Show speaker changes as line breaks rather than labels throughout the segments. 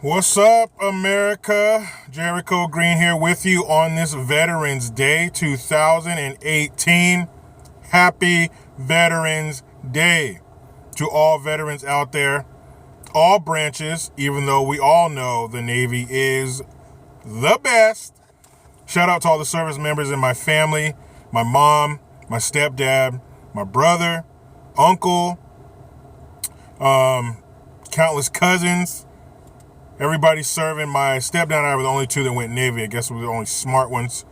What's up, America? Jericho Green here with you on this Veterans Day 2018. Happy Veterans Day to all veterans out there, all branches, even though we all know the Navy is the best. Shout out to all the service members in my family, my mom, my stepdad, my brother, uncle, countless cousins. Everybody serving. My stepdad and I were the only two that went Navy. I guess we were the only smart ones.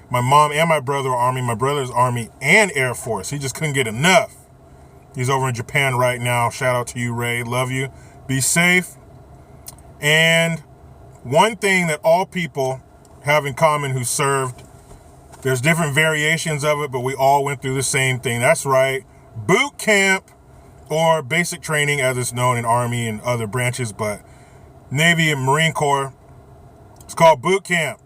My mom and my brother were Army. My brother's Army and Air Force. He just couldn't get enough. He's over in Japan right now. Shout out to you, Ray. Love you. Be safe. And one thing that all people have in common who served, there's different variations of it, but we all went through the same thing. That's right. Boot camp, or basic training as it's known in Army and other branches, but Navy and Marine Corps, it's called boot camp.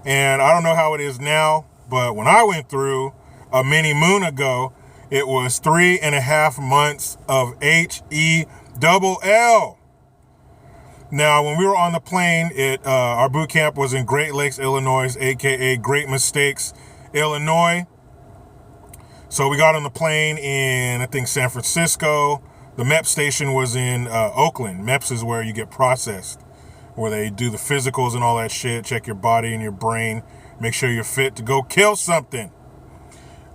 And I don't know how it is now, but when I went through a mini moon ago, it was 3.5 months of HELL. Now, when we were on the plane, our boot camp was in Great Lakes, Illinois, aka Great Mistakes, Illinois. So we got on the plane in, I think, San Francisco. The MEP station was in Oakland. MEPS is where you get processed, where they do the physicals and all that shit, check your body and your brain, make sure you're fit to go kill something.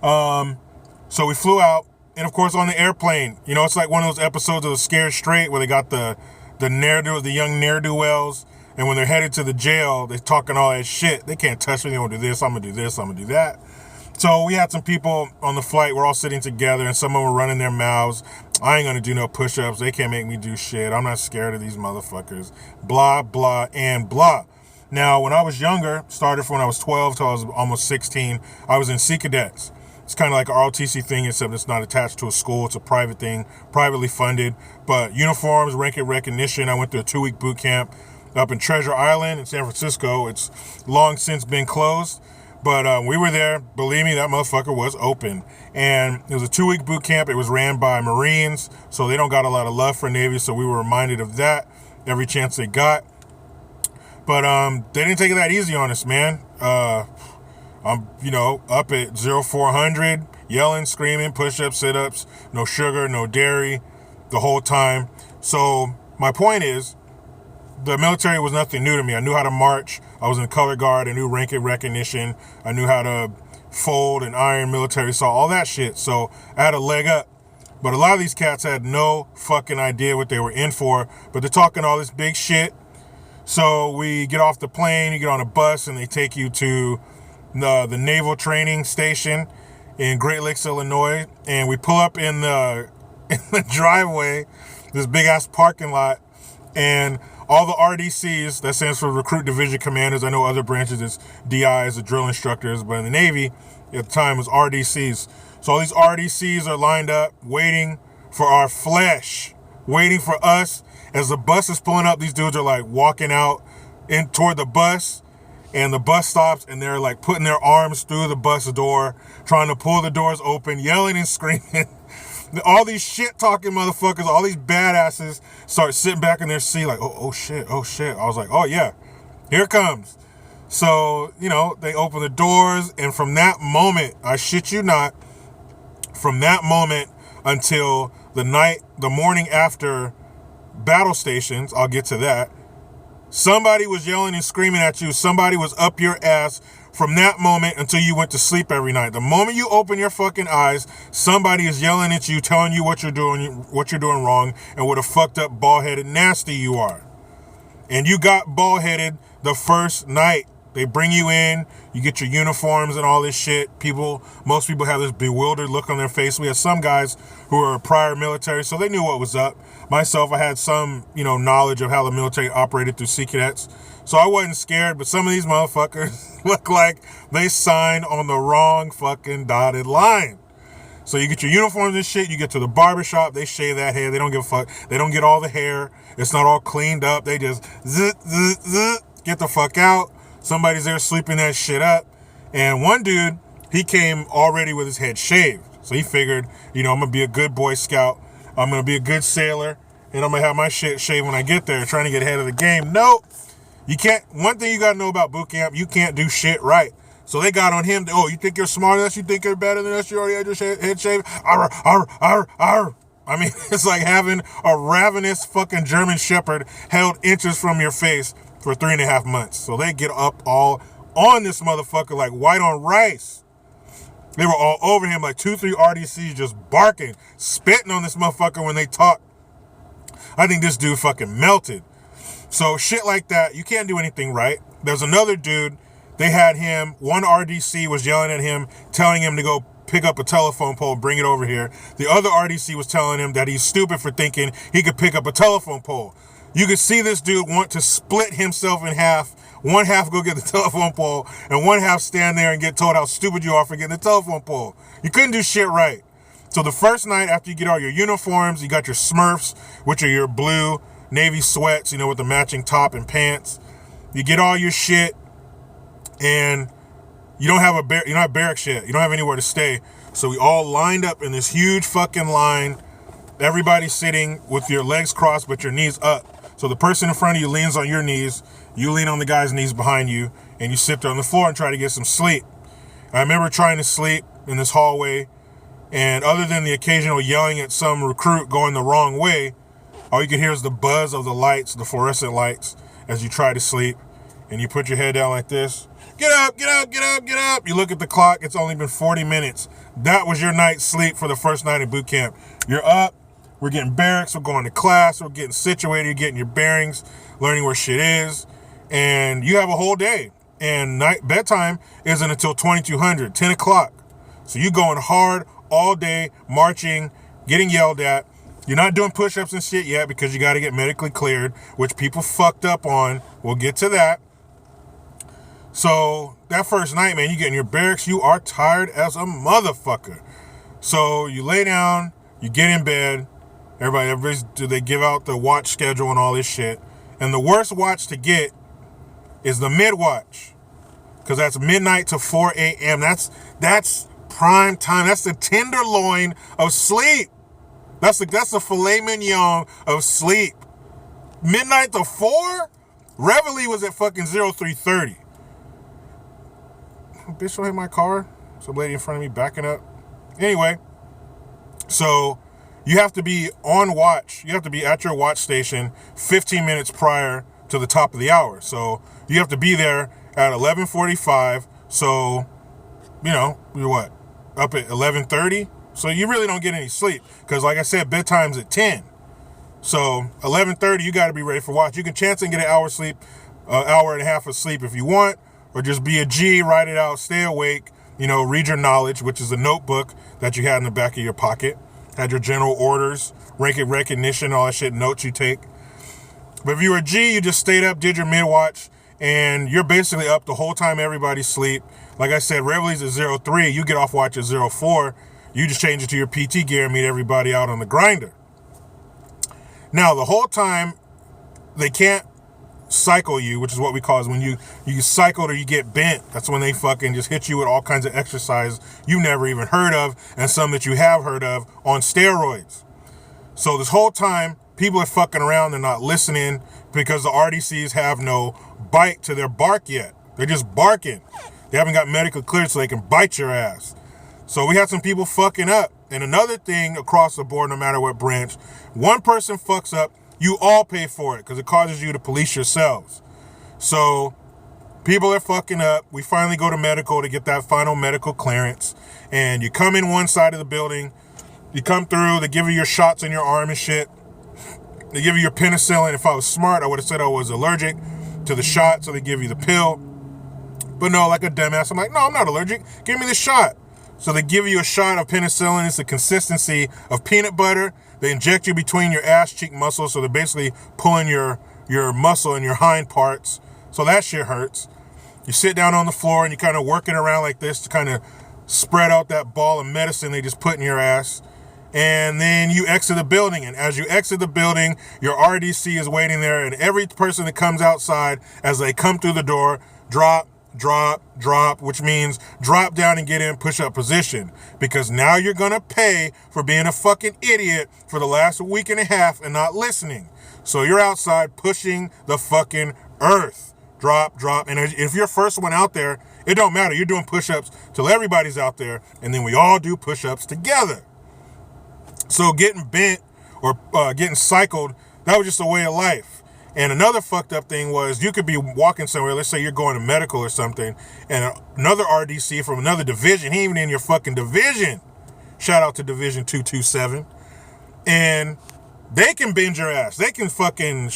So we flew out, and of course on the airplane, you know, it's like one of those episodes of Scared Straight where they got the young ne'er-do-wells, and when they're headed to the jail, they're talking all that shit. They can't touch me, they won't do this, I'm gonna do this, I'm gonna do that. So we had some people on the flight, we're all sitting together, and some of them were running their mouths. I ain't gonna do no push-ups, they can't make me do shit, I'm not scared of these motherfuckers. Blah, blah, and blah. Now, when I was younger, started from when I was 12 till I was almost 16, I was in Sea Cadets. It's kind of like an ROTC thing, except it's not attached to a school, it's a private thing, privately funded. But uniforms, rank and recognition, I went through a 2-week boot camp up in Treasure Island in San Francisco. It's long since been closed. But we were there. Believe me, that motherfucker was open. And it was a 2-week boot camp. It was ran by Marines, so they don't got a lot of love for Navy, so we were reminded of that every chance they got. But they didn't take it that easy on us, man. I'm, up at 0400, yelling, screaming, push-ups, sit-ups, no sugar, no dairy, the whole time. So my point is, the military was nothing new to me. I knew how to march. I was in color guard. I knew rank and recognition. I knew how to fold and iron, military saw, all that shit. So I had a leg up. But a lot of these cats had no fucking idea what they were in for. But they're talking all this big shit. So we get off the plane, you get on a bus, and they take you to the Naval Training Station in Great Lakes, Illinois. And we pull up in the driveway, this big-ass parking lot, and all the RDCs, that stands for Recruit Division Commanders. I know other branches is DIs, the drill instructors, but in the Navy, at the time, it was RDCs. So all these RDCs are lined up, waiting for our flesh, waiting for us. As the bus is pulling up, these dudes are like walking out in toward the bus, and the bus stops, and they're like putting their arms through the bus door, trying to pull the doors open, yelling and screaming. All these shit-talking motherfuckers, all these badasses start sitting back in their seat like, oh shit. I was like, oh yeah, here it comes. So, they open the doors, and from that moment, I shit you not, from that moment until the morning after battle stations, I'll get to that, somebody was yelling and screaming at you, somebody was up your ass from that moment until you went to sleep every night. The moment you open your fucking eyes, somebody is yelling at you, telling you what you're doing wrong, and what a fucked up, bald-headed nasty you are. And you got bald-headed the first night. They bring you in, you get your uniforms and all this shit. Most people have this bewildered look on their face. We had some guys who were prior military, so they knew what was up. Myself, I had some, knowledge of how the military operated through Sea Cadets. So I wasn't scared, but some of these motherfuckers look like they signed on the wrong fucking dotted line. So you get your uniforms and shit, you get to the barbershop, they shave that hair, they don't give a fuck. They don't get all the hair. It's not all cleaned up. They just get the fuck out. Somebody's there sweeping that shit up. And one dude, he came already with his head shaved. So he figured, I'm going to be a good Boy Scout. I'm going to be a good sailor. and I'm going to have my shit shaved when I get there, trying to get ahead of the game. Nope. You can't. One thing you got to know about boot camp, you can't do shit right. So they got on him. Oh, you think you're smarter than us? You think you're better than us? You already had your head shaved? Arr, arr, arr, arr. I mean, it's like having a ravenous fucking German shepherd held inches from your face for 3.5 months. So they get up all on this motherfucker like white on rice. They were all over him like 2-3 RDCs just barking, spitting on this motherfucker when they talk. I think this dude fucking melted. So shit like that, you can't do anything right. There's another dude, they had him, one RDC was yelling at him, telling him to go pick up a telephone pole and bring it over here. The other RDC was telling him that he's stupid for thinking he could pick up a telephone pole. You could see this dude want to split himself in half. One half go get the telephone pole, and one half stand there and get told how stupid you are for getting the telephone pole. You couldn't do shit right. So the first night after you get all your uniforms, you got your Smurfs, which are your blue Navy sweats, you know, with the matching top and pants. You get all your shit, and you don't have you're not barracks yet. You don't have anywhere to stay. So we all lined up in this huge fucking line. Everybody sitting with your legs crossed but your knees up. So the person in front of you leans on your knees. You lean on the guy's knees behind you, and you sit there on the floor and try to get some sleep. I remember trying to sleep in this hallway, and other than the occasional yelling at some recruit going the wrong way, all you can hear is the buzz of the lights, the fluorescent lights, as you try to sleep. And you put your head down like this. Get up, get up, get up, get up. You look at the clock. It's only been 40 minutes. That was your night's sleep for the first night of boot camp. You're up. We're getting barracks. We're going to class. We're getting situated. You're getting your bearings, learning where shit is. And you have a whole day. And bedtime isn't until 2200, 10 o'clock. So you're going hard all day, marching, getting yelled at. You're not doing push-ups and shit yet because you got to get medically cleared, which people fucked up on. We'll get to that. So that first night, man, you get in your barracks, you are tired as a motherfucker. So you lay down, you get in bed. They give out the watch schedule and all this shit. And the worst watch to get is the mid-watch, because that's midnight to 4 a.m. That's prime time. That's the tenderloin of sleep. That's the filet mignon of sleep. Midnight to 4? Reveille was at fucking 0330. Bitch, don't hit my car. Some lady in front of me backing up. Anyway, so you have to be on watch. You have to be at your watch station 15 minutes prior to the top of the hour. So you have to be there at 11:45. So, you know, you're what? Up at 11:30? So you really don't get any sleep. Because like I said, bedtime's at 10. So 11:30, you got to be ready for watch. You can chance and get an hour sleep, hour and a half of sleep if you want. Or just be a G, write it out, stay awake, you know, read your knowledge, which is a notebook that you had in the back of your pocket. Had your general orders, rank recognition, all that shit, notes you take. But if you were a G, you just stayed up, did your mid-watch, and you're basically up the whole time everybody sleep. Like I said, Reveille's at 03, you get off watch at 04. You just change it to your PT gear and meet everybody out on the grinder. Now, the whole time, they can't cycle you, which is what we call is when you cycled or you get bent. That's when they fucking just hit you with all kinds of exercise you never even heard of, and some that you have heard of on steroids. So this whole time, people are fucking around. They're not listening because the RDCs have no bite to their bark yet. They're just barking. They haven't got medical clearance so they can bite your ass. So we had some people fucking up. And another thing across the board, no matter what branch, one person fucks up, you all pay for it because it causes you to police yourselves. So people are fucking up. We finally go to medical to get that final medical clearance. And you come in one side of the building. You come through. They give you your shots in your arm and shit. They give you your penicillin. If I was smart, I would have said I was allergic to the shot. So they give you the pill. But no, like a dumbass, I'm like, no, I'm not allergic. Give me the shot. So they give you a shot of penicillin. It's the consistency of peanut butter. They inject you between your ass cheek muscles, so they're basically pulling your muscle in your hind parts. So that shit hurts. You sit down on the floor and you kind of work it around like this to kind of spread out that ball of medicine they just put in your ass. And then you exit the building. And as you exit the building, your RDC is waiting there. And every person that comes outside, as they come through the door, drop, drop, which means drop down and get in push-up position. Because now you're going to pay for being a fucking idiot for the last week and a half and not listening. So you're outside pushing the fucking earth. Drop. And if you're first one out there, it don't matter. You're doing push-ups till everybody's out there, and then we all do push-ups together. So getting bent or getting cycled, that was just a way of life. And another fucked up thing was you could be walking somewhere, let's say you're going to medical or something, and another RDC from another division, he ain't even in your fucking division. Shout out to Division 227. And they can bend your ass. They can fucking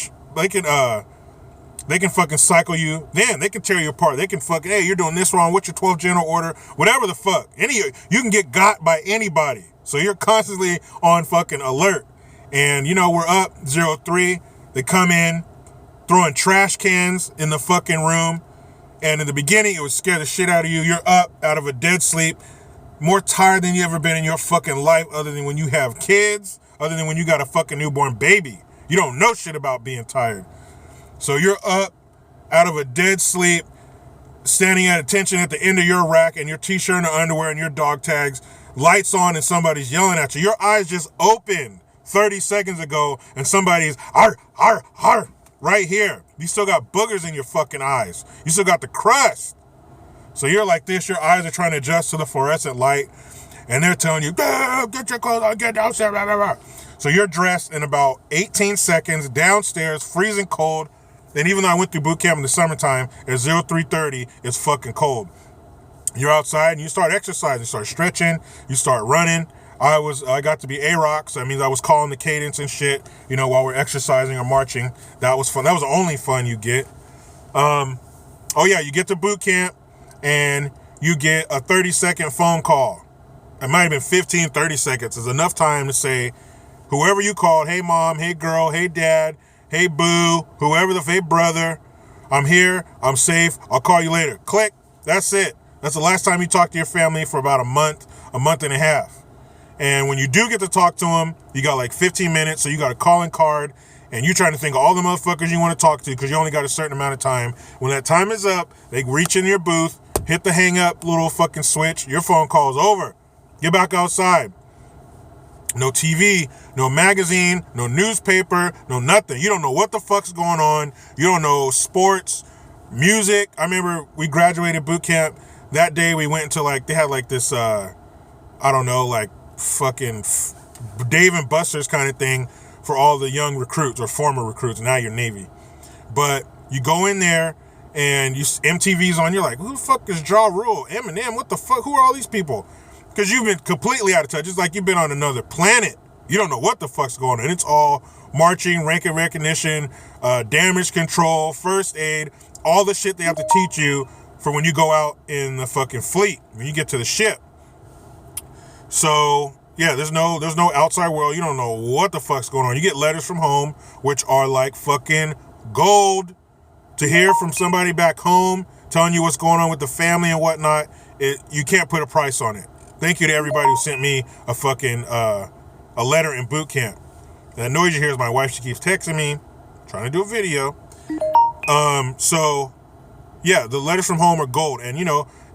cycle you. Then they can tear you apart. They can fucking, hey, you're doing this wrong. What's your 12th general order? Whatever the fuck. You can get got by anybody. So you're constantly on fucking alert. And you know, we're up 03. They come in, throwing trash cans in the fucking room. And in the beginning, it would scare the shit out of you. You're up out of a dead sleep, more tired than you ever been in your fucking life, other than when you have kids, other than when you got a fucking newborn baby. You don't know shit about being tired. So you're up out of a dead sleep, standing at attention at the end of your rack and your t-shirt and underwear and your dog tags, lights on and somebody's yelling at you. Your eyes just opened 30 seconds ago and somebody's right here. You still got boogers in your fucking eyes. You still got the crust. So you're like this, your eyes are trying to adjust to the fluorescent light, and they're telling you, get your clothes on, get downstairs, blah, blah, blah. So you're dressed in about 18 seconds, downstairs, freezing cold. And even though I went through boot camp in the summertime, at 03:30, it's fucking cold. You're outside and you start exercising, you start stretching, you start running. I got to be A-Rock, so that means I was calling the cadence and shit, you know, while we're exercising or marching. That was fun. That was the only fun you get. You get to boot camp and you get a 30-second phone call. It might have been 15, 30 seconds. It's enough time to say, whoever you called, hey mom, hey girl, hey dad, hey boo, whoever hey brother, I'm here, I'm safe, I'll call you later. Click, that's it. That's the last time you talk to your family for about a month and a half. And when you do get to talk to them, you got like 15 minutes, so you got a calling card, and you're trying to think of all the motherfuckers you want to talk to because you only got a certain amount of time. When that time is up, they reach in your booth, hit the hang up little fucking switch, your phone call's over. Get back outside. No TV, no magazine, no newspaper, no nothing. You don't know what the fuck's going on. You don't know sports, music. I remember we graduated boot camp. That day we went into they had this, fucking Dave and Buster's kind of thing for all the young recruits or former recruits. Now you're Navy. But you go in there and MTV's on. You're like, who the fuck is Ja Rule? Eminem? What the fuck? Who are all these people? Because you've been completely out of touch. It's like you've been on another planet. You don't know what the fuck's going on. It's all marching, rank and recognition, damage control, first aid, all the shit they have to teach you for when you go out in the fucking fleet, when you get to the ship. So, yeah, there's no outside world. You don't know what the fuck's going on. You get letters from home, which are like fucking gold. To hear from somebody back home telling you what's going on with the family and whatnot, you can't put a price on it. Thank you to everybody who sent me a fucking a letter in boot camp. That noise you hear is my wife. She keeps texting me, trying to do a video. The letters from home are gold. And,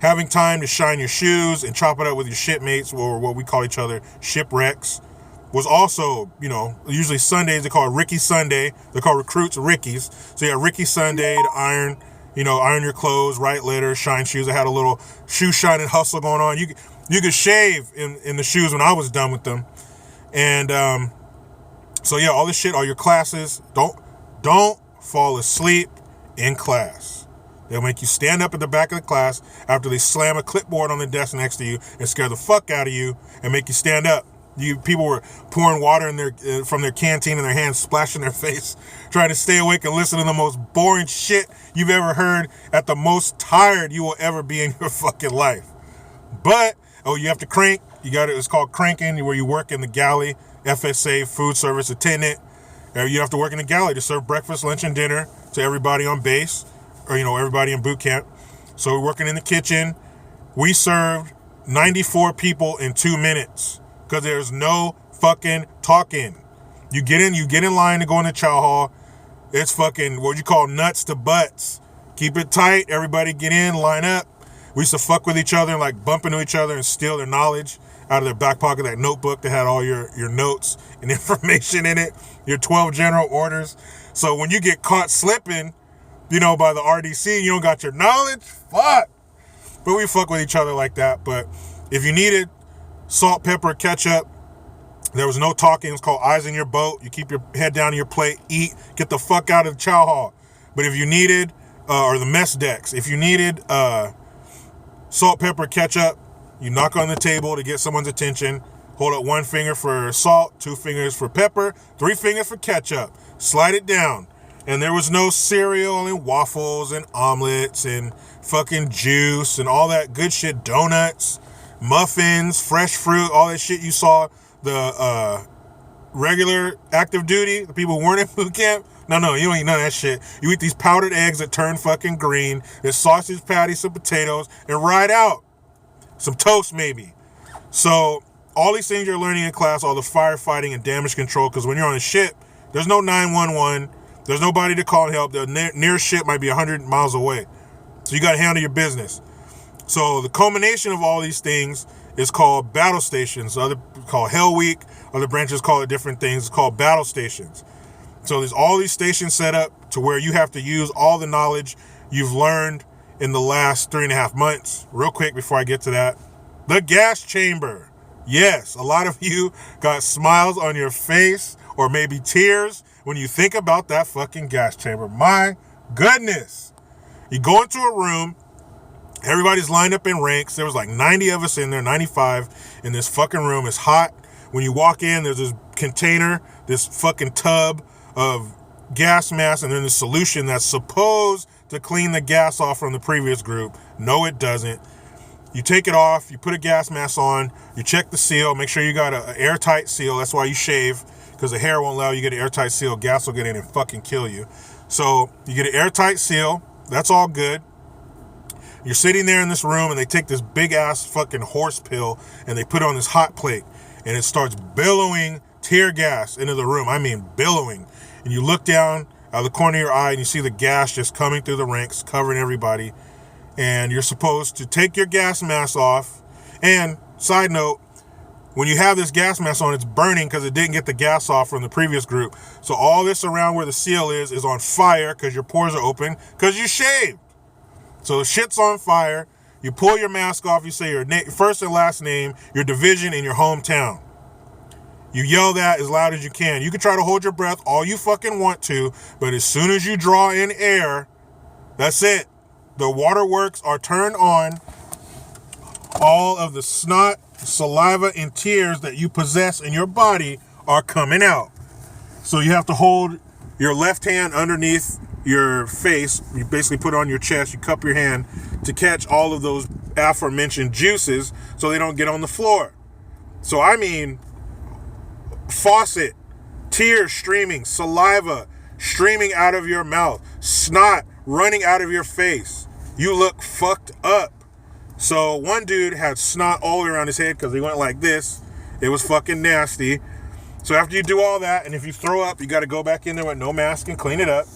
having time to shine your shoes and chop it up with your shipmates, or what we call each other, shipwrecks, was also, usually Sundays, they call it Ricky Sunday. They call recruits Rickies. So you have Ricky Sunday to iron your clothes, write letters, shine shoes. I had a little shoe shining hustle going on. You could shave in the shoes when I was done with them. And all this shit, all your classes, don't fall asleep in class. They'll make you stand up at the back of the class after they slam a clipboard on the desk next to you and scare the fuck out of you and make you stand up. People were pouring water from their canteen in their hands, splashing their face, trying to stay awake and listen to the most boring shit you've ever heard at the most tired you will ever be in your fucking life. But, you have to crank. It's called cranking, where you work in the galley, FSA, food service attendant. You have to work in the galley to serve breakfast, lunch, and dinner to everybody on base, or, everybody in boot camp. So we're working in the kitchen. We served 94 people in 2 minutes because there's no fucking talking. You get in line to go in the chow hall. It's fucking what you call nuts to butts. Keep it tight. Everybody get in, line up. We used to fuck with each other and like bump into each other and steal their knowledge out of their back pocket, that notebook that had all your notes and information in it, your 12 general orders. So when you get caught slipping, you know, by the RDC, you don't got your knowledge, fuck. But we fuck with each other like that. But if you needed salt, pepper, ketchup, there was no talking. It's called eyes in your boat. You keep your head down on your plate, eat, get the fuck out of the chow hall. But if you needed, or the mess decks, if you needed salt, pepper, ketchup, you knock on the table to get someone's attention. Hold up 1 finger for salt, 2 fingers for pepper, 3 fingers for ketchup. Slide it down. And there was no cereal and waffles and omelets and fucking juice and all that good shit. Donuts, muffins, fresh fruit, all that shit you saw the regular active duty, the people who weren't in boot camp. No, you don't eat none of that shit. You eat these powdered eggs that turn fucking green, there's sausage patties, some potatoes, and ride out. Some toast maybe. So all these things you're learning in class, all the firefighting and damage control, because when you're on a ship, there's no 911, there's nobody to call and help. The nearest ship might be 100 miles away. So you got to handle your business. So the culmination of all these things is called battle stations. Other call Hell Week, other branches call it different things. It's called battle stations. So there's all these stations set up to where you have to use all the knowledge you've learned in the last 3.5 months. Real quick before I get to that. The gas chamber. Yes, a lot of you got smiles on your face or maybe tears when you think about that fucking gas chamber. My goodness. You go into a room, everybody's lined up in ranks. There was like 90 of us in there, 95 in this fucking room. It's hot. When you walk in, there's this container, this fucking tub of gas mask, and then the solution that's supposed to clean the gas off from the previous group. No, it doesn't. You take it off, you put a gas mask on, you check the seal, make sure you got an airtight seal. That's why you shave, because the hair won't allow you to get an airtight seal. Gas will get in and fucking kill you. So you get an airtight seal. That's all good. You're sitting there in this room, and they take this big ass fucking horse pill and they put it on this hot plate, and it starts billowing tear gas into the room. I mean billowing. And you look down out of the corner of your eye and you see the gas just coming through the ranks, covering everybody. And you're supposed to take your gas mask off. And side note, when you have this gas mask on, it's burning because it didn't get the gas off from the previous group. So all this around where the seal is on fire because your pores are open because you shaved. So the shit's on fire. You pull your mask off. You say your first and last name, your division, and your hometown. You yell that as loud as you can. You can try to hold your breath all you fucking want to, but as soon as you draw in air, that's it. The waterworks are turned on. All of the snot, saliva, and tears that you possess in your body are coming out. So you have to hold your left hand underneath your face. You basically put it on your chest. You cup your hand to catch all of those aforementioned juices so they don't get on the floor. So I mean, faucet, tears streaming, saliva streaming out of your mouth, snot running out of your face. You look fucked up. So one dude had snot all the way around his head because he went like this. It was fucking nasty. So after you do all that, and if you throw up, you got to go back in there with no mask and clean it up.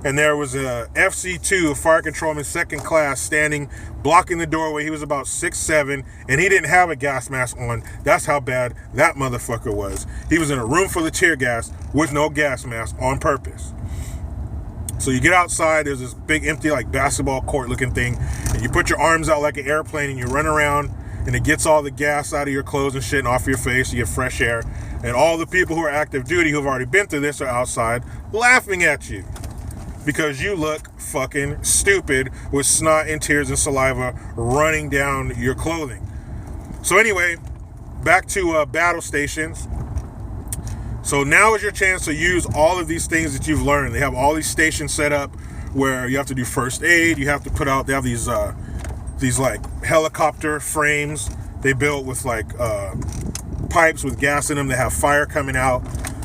And there was a FC2, a fire controlman, second class, standing, blocking the doorway. He was about 6'7", and he didn't have a gas mask on. That's how bad that motherfucker was. He was in a room full of tear gas with no gas mask on purpose. So you get outside, there's this big empty like basketball court looking thing, and you put your arms out like an airplane and you run around, and it gets all the gas out of your clothes and shit and off your face. You get fresh air. And all the people who are active duty who've already been through this are outside laughing at you because you look fucking stupid with snot and tears and saliva running down your clothing. So anyway, back to battle stations. So now is your chance to use all of these things that you've learned. They have all these stations set up where you have to do first aid. You have to put out, they have these like helicopter frames they built with like pipes with gas in them that have fire coming out.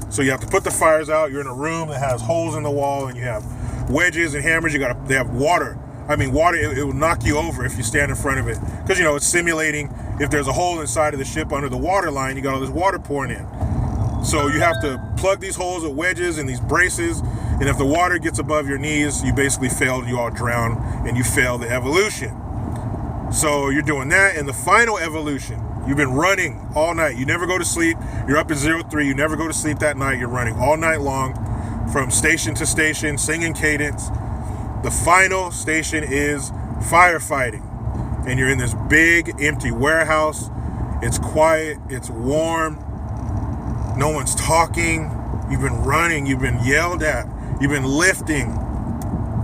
So you have to put the fires out. You're in a room that has holes in the wall, and you have wedges and hammers. They have water. I mean, water, it will knock you over if you stand in front of it. Because, it's simulating if there's a hole inside of the ship under the water line, you got all this water pouring in. So you have to plug these holes with wedges and these braces, And if the water gets above your knees, you basically failed, you all drown, and you fail the evolution. So you're doing that. And the final evolution, you've been running all night. You never go to sleep. You're up at 03. You never go to sleep that night. You're running all night long from station to station, singing cadence. The final station is firefighting. And you're in this big, empty warehouse. It's quiet. It's warm. No one's talking. You've been running. You've been yelled at. You've been lifting.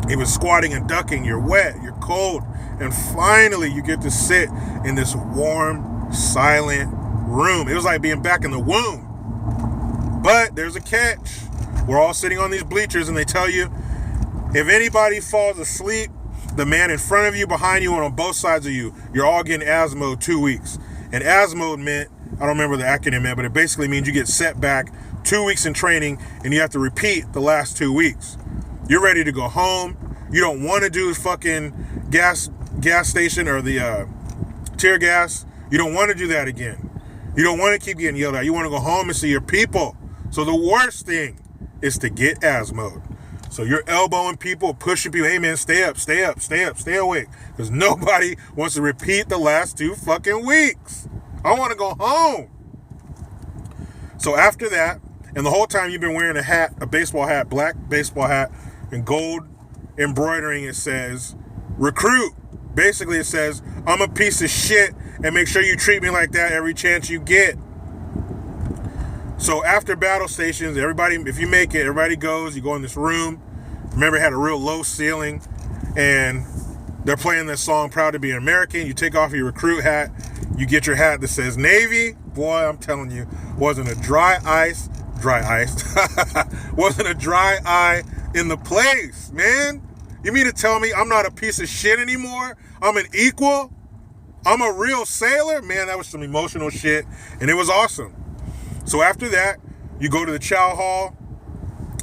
You've been squatting and ducking. You're wet. You're cold. And finally, you get to sit in this warm, silent room. It was like being back in the womb. But there's a catch. We're all sitting on these bleachers, and they tell you, if anybody falls asleep, the man in front of you, behind you, and on both sides of you, you're all getting ASMO 2 weeks. And ASMO meant, I don't remember the acronym meant, but it basically means you get set back 2 weeks in training, and you have to repeat the last 2 weeks. You're ready to go home. You don't want to do fucking gas station or the tear gas. You don't want to do that again. You don't want to keep getting yelled at. You want to go home and see your people. So the worst thing is to get ASMO'd. So you're elbowing people, pushing people. Hey man, stay up, stay up, stay up, stay awake. Because nobody wants to repeat the last 2 fucking weeks. I want to go home. So after that, and the whole time you've been wearing a hat, a baseball hat, black baseball hat, and gold embroidering, it says, recruit. Basically it says, I'm a piece of shit, and make sure you treat me like that every chance you get. So after battle stations, everybody, if you make it, everybody goes, you go in this room. Remember, it had a real low ceiling, and they're playing this song, Proud to Be an American. You take off your recruit hat, you get your hat that says Navy. Boy, I'm telling you, wasn't a dry eye in the place, man. You mean to tell me I'm not a piece of shit anymore? I'm an equal? I'm a real sailor? Man, that was some emotional shit, and it was awesome. So after that, you go to the chow hall,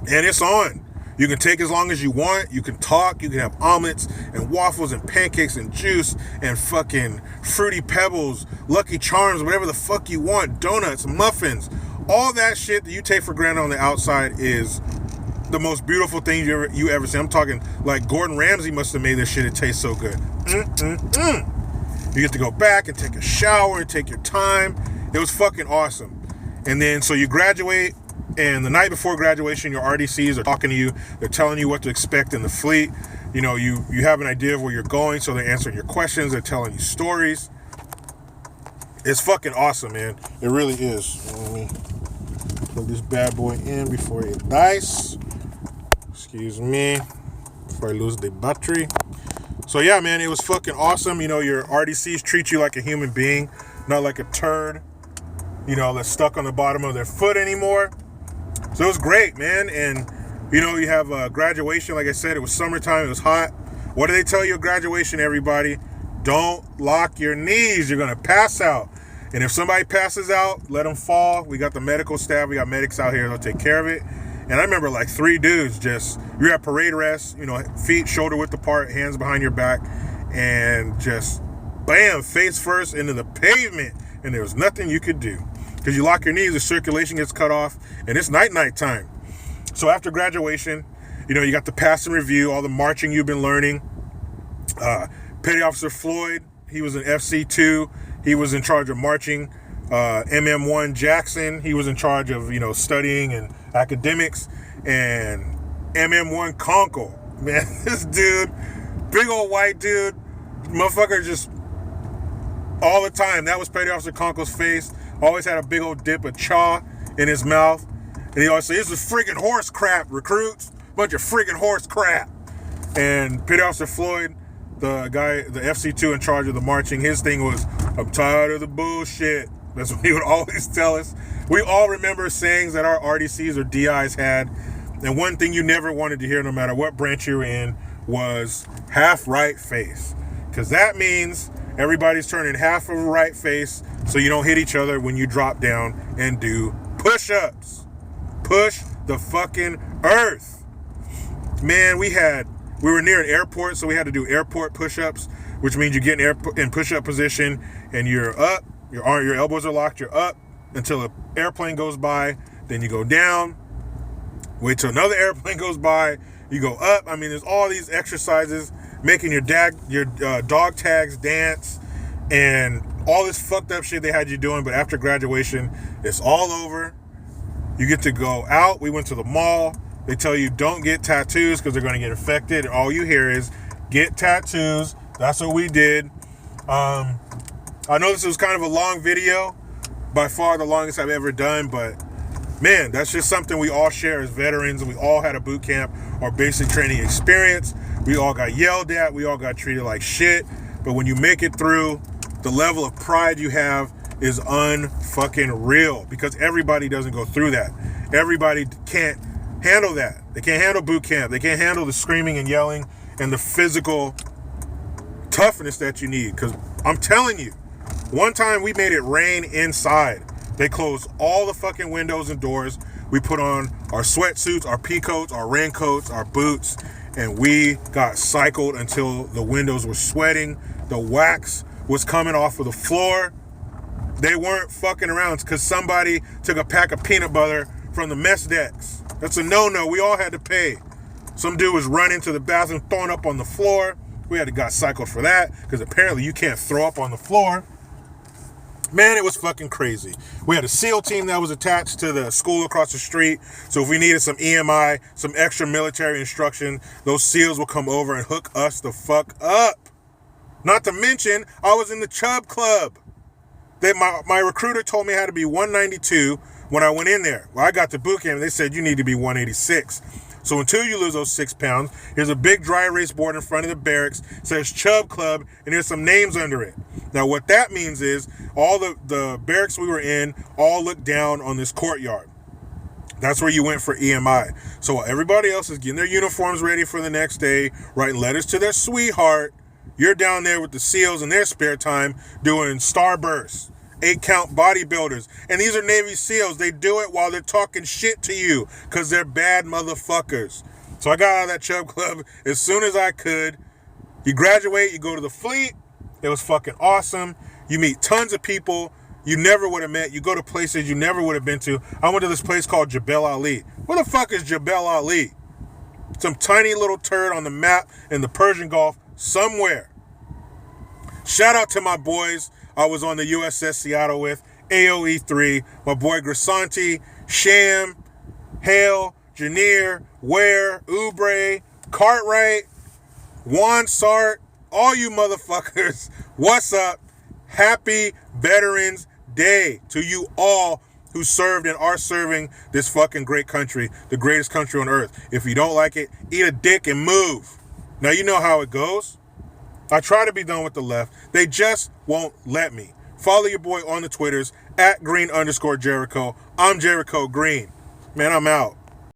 and it's on. You can take as long as you want. You can talk. You can have omelets and waffles and pancakes and juice and fucking Fruity Pebbles, Lucky Charms, whatever the fuck you want, donuts, muffins. All that shit that you take for granted on the outside is the most beautiful thing you ever see. I'm talking like Gordon Ramsay must have made this shit. It tastes so good. You get to go back and take a shower and take your time. It was fucking awesome. And then so you graduate, and the night before graduation, your RDCs are talking to you. They're telling you what to expect in the fleet. You know, you have an idea of where you're going, so they're answering your questions. They're telling you stories. It's fucking awesome, man. It really is. Let me plug this bad boy in before it dies. Excuse me. Before I lose the battery. So yeah, man, it was fucking awesome. You know, your RDCs treat you like a human being, not like a turd, you know, that's stuck on the bottom of their foot anymore. So it was great, man. And, you know, you have graduation. Like I said, it was summertime. It was hot. What do they tell you at graduation, everybody? Don't lock your knees. You're going to pass out. And if somebody passes out, let them fall. We got the medical staff. We got medics out here. They'll take care of it. And I remember like 3 dudes just, you're at parade rest, you know, feet shoulder width apart, hands behind your back, and just, bam, face first into the pavement. And there was nothing you could do. Because you lock your knees, the circulation gets cut off, and it's night time. So after graduation, you know, you got the pass and review, all the marching you've been learning. Petty Officer Floyd, he was an FC2. He was in charge of marching. MM1 Jackson, he was in charge of, you know, studying and academics. And MM1 Conkle, man, this dude, big old white dude, motherfucker just all the time. That was Petty Officer Conkle's face. Always had a big old dip of chaw in his mouth. And he always said, this is friggin' horse crap, recruits. Bunch of friggin' horse crap. And Petty Officer Floyd, the guy, the FC2 in charge of the marching, his thing was, I'm tired of the bullshit. That's what he would always tell us. We all remember sayings that our RDCs or DIs had. And one thing you never wanted to hear, no matter what branch you're in, was half right face. Because that means everybody's turning half of a right face so you don't hit each other when you drop down and do push-ups. Push the fucking earth. Man, we were near an airport, so we had to do airport push-ups, which means you get in push-up position and you're up, your elbows are locked, you're up until the airplane goes by, then you go down, Wait till another airplane goes by. You go up. I mean, there's all these exercises, making your dog tags dance, and all this fucked up shit they had you doing. But after graduation, it's all over. You get to go out. We went to the mall. They tell you don't get tattoos because they're going to get infected. All you hear is get tattoos. That's what we did. I know this was kind of a long video, by far the longest I've ever done, but man, that's just something we all share as veterans, and we all had a boot camp or basic training experience. We all got yelled at. We all got treated like shit. But when you make it through, the level of pride you have is unfucking real, because everybody doesn't go through that. Everybody can't handle that. They can't handle boot camp. They can't handle the screaming and yelling and the physical toughness that you need. Because I'm telling you, one time we made it rain inside. They closed all the fucking windows and doors. We put on our sweatsuits, our pea coats, our raincoats, our boots, and we got cycled until the windows were sweating. The wax was coming off of the floor. They weren't fucking around because somebody took a pack of peanut butter from the mess decks. That's a no-no. We all had to pay. Some dude was running to the bathroom, throwing up on the floor. We had to got cycled for that because apparently you can't throw up on the floor. Man, it was fucking crazy. We had a SEAL team that was attached to the school across the street. So if we needed some EMI, some extra military instruction, those SEALs would come over and hook us the fuck up. Not to mention, I was in the Chub Club. My recruiter told me I had to be 192 when I went in there. Well, I got to boot camp and they said you need to be 186. So until you lose those 6 pounds, here's a big dry erase board in front of the barracks, says Chub Club, and there's some names under it. Now what that means is all the barracks we were in all looked down on this courtyard. That's where you went for EMI. So while everybody else is getting their uniforms ready for the next day, writing letters to their sweetheart, you're down there with the SEALs in their spare time doing starbursts, 8-count bodybuilders. And these are Navy SEALs. They do it while they're talking shit to you because they're bad motherfuckers. So I got out of that Chub Club as soon as I could. You graduate, you go to the fleet. It was fucking awesome. You meet tons of people you never would have met. You go to places you never would have been to. I went to this place called Jebel Ali. Where the fuck is Jebel Ali? Some tiny little turd on the map in the Persian Gulf somewhere. Shout out to my boys I was on the USS Seattle with, AOE3, my boy Grisanti, Sham, Hale, Janier, Ware, Oubre, Cartwright, Juan Sart, all you motherfuckers, what's up? Happy Veterans Day to you all who served and are serving this fucking great country, the greatest country on earth. If you don't like it, eat a dick and move. Now you know how it goes. I try to be done with the left. They just won't let me. Follow your boy on the Twitters, @Green_Jericho. I'm Jericho Green. Man, I'm out.